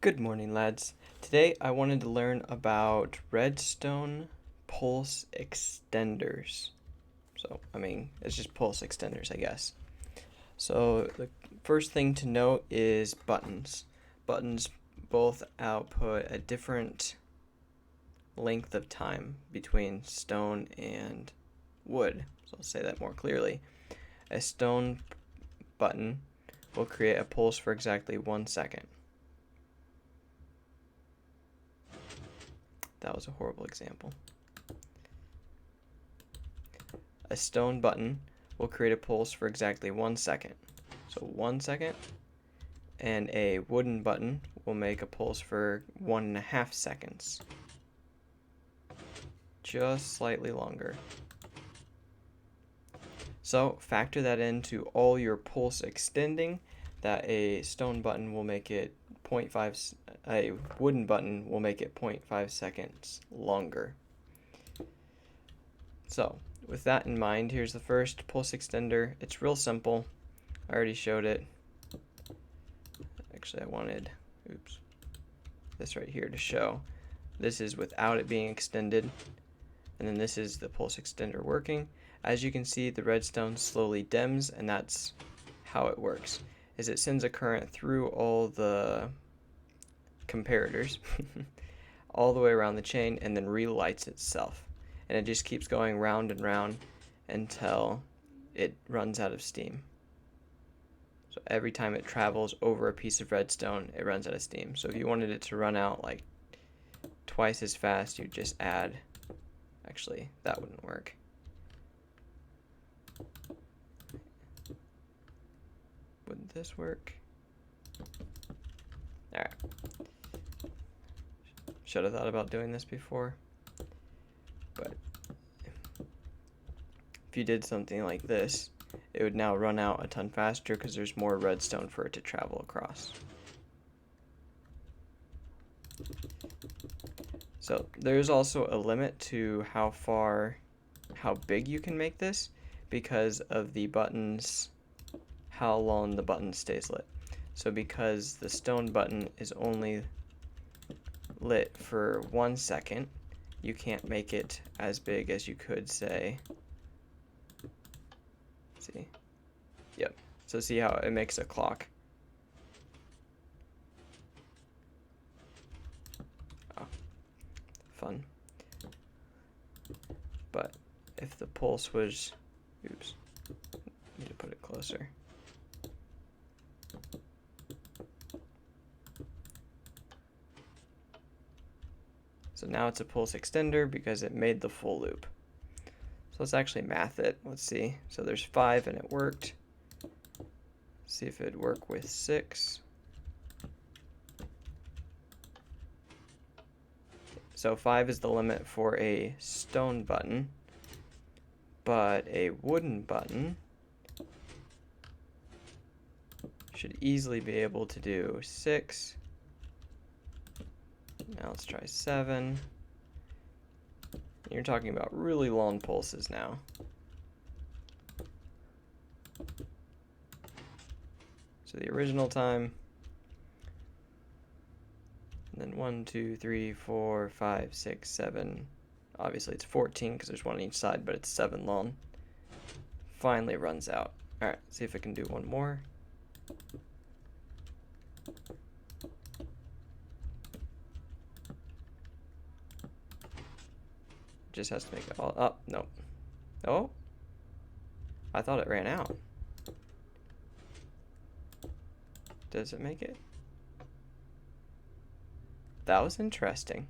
Good morning, lads. Today I wanted to learn about redstone pulse extenders. It's just pulse extenders, I guess. So, the first thing to note is buttons. Buttons both output a different length of time between stone and wood. So, I'll say that more clearly. A stone button will create a pulse for exactly 1 second. That was a horrible example. A stone button will create a pulse for exactly 1 second. So 1 second. And a wooden button will make a pulse for 1.5 seconds. Just slightly longer. So factor that into all your pulse extending, that a stone button will make it 0.5, a wooden button will make it 0.5 seconds longer. So with that in mind, here's the first pulse extender. It's real simple. I already showed it. Actually, I wanted, this right here to show. This is without it being extended. And then this is the pulse extender working. As you can see, the redstone slowly dims, and that's how it works. Is it sends a current through all the comparators all the way around the chain and then relights itself. And it just keeps going round and round until it runs out of steam. So every time it travels over a piece of redstone, it runs out of steam. So if you wanted it to run out like twice as fast, you just add, actually, that wouldn't work. Would this work? Alright. Should have thought about doing this before. But if you did something like this, it would now run out a ton faster because there's more redstone for it to travel across. So there's also a limit to how big you can make this because of the buttons, how long the button stays lit. So because the stone button is only lit for 1 second, you can't make it as big as you could say. See? Yep. So see how it makes a clock. Oh, fun. But if the pulse was, need to put it closer. So now it's a pulse extender because it made the full loop. So let's actually math it. Let's see. So there's 5 and it worked. Let's see if it'd work with 6. So 5 is the limit for a stone button, but a wooden button should easily be able to do 6. Now let's try 7. You're talking about really long pulses now. So the original time, and then 1, 2, 3, 4, 5, 6, 7. Obviously it's 14 because there's one on each side, but it's 7 long. Finally runs out. Alright, see if I can do one more. Just has to make it all up. Nope. Oh, I thought it ran out. Does it make it? That was interesting.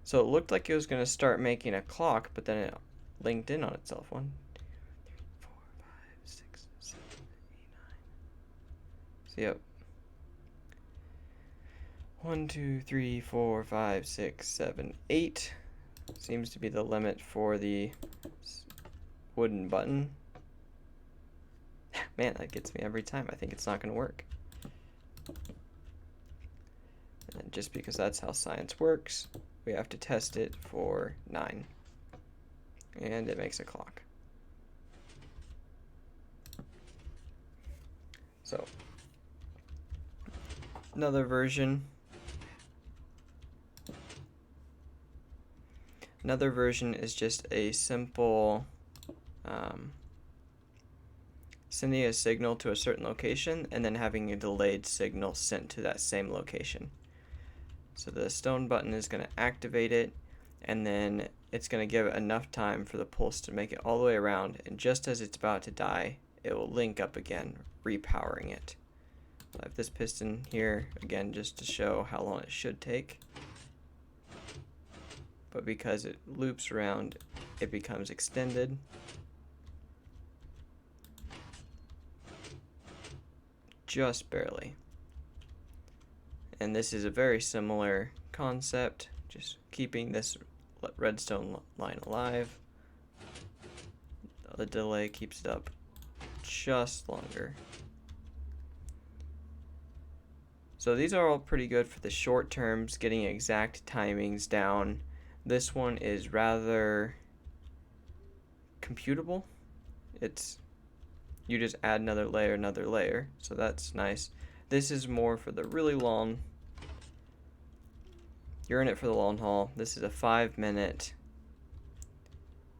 So it looked like it was going to start making a clock, but then it linked in on itself. 1, 2, 3, 4, 5, 6, 7, 8, 9. So yep. 1, 2, 3, 4, 5, 6, 7, 8 seems to be the limit for the wooden button. Man, that gets me every time. I think it's not going to work. And just because that's how science works, we have to test it for 9. And it makes a clock. So Another version. Another version is just a simple sending a signal to a certain location and then having a delayed signal sent to that same location. So the stone button is going to activate it, and then it's going to give it enough time for the pulse to make it all the way around, and just as it's about to die, it will link up again, repowering it. I have this piston here, again, just to show how long it should take. But because it loops around, it becomes extended. Just barely. And this is a very similar concept, just keeping this redstone line alive. The delay keeps it up just longer. So these are all pretty good for the short terms, getting exact timings down. This one is rather computable. You just add another layer, so that's nice. This is more for the really long. You're in it for the long haul. This is a 5-minute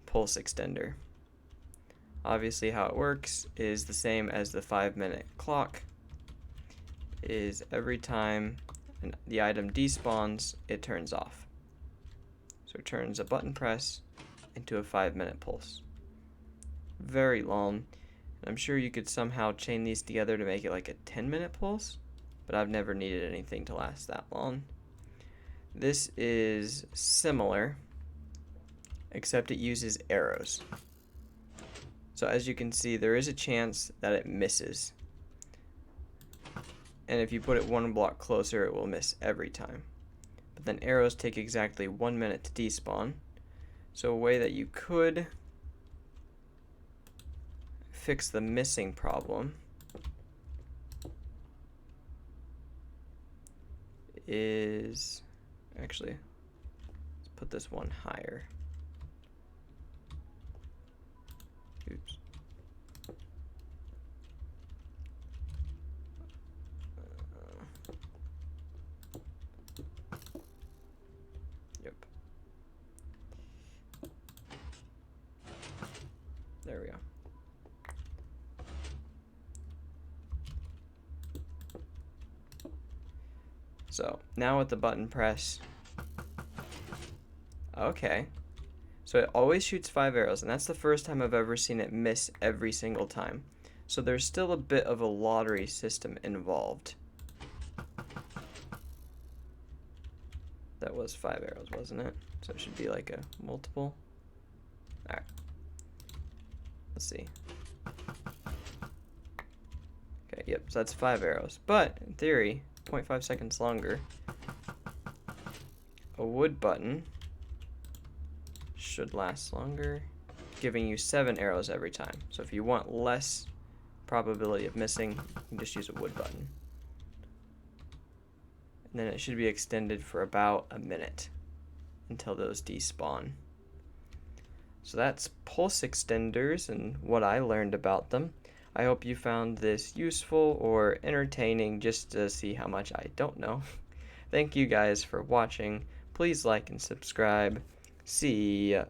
pulse extender. Obviously how it works is the same as the 5-minute clock. Is every time the item despawns, it turns off. So it turns a button press into a 5-minute pulse. Very long. I'm sure you could somehow chain these together to make it like a 10-minute pulse, but I've never needed anything to last that long. This is similar, except it uses arrows. So as you can see, there is a chance that it misses. And if you put it one block closer, it will miss every time. But then arrows take exactly 1 minute to despawn. So a way that you could fix the missing problem is, actually, let's put this one higher. Oops. Yep. There we go. So now with the button press, okay, so it always shoots 5 arrows, and that's the first time I've ever seen it miss every single time. So there's still a bit of a lottery system involved. That was 5 arrows, wasn't it? So it should be like a multiple. Alright, let's see. Okay, yep, so that's 5 arrows, but in theory, 0.5 seconds longer, a wood button should last longer, giving you 7 arrows every time. So if you want less probability of missing, you can just use a wood button. And then it should be extended for about a minute until those despawn. So that's pulse extenders and what I learned about them. I hope you found this useful or entertaining just to see how much I don't know. Thank you guys for watching. Please like and subscribe. See ya.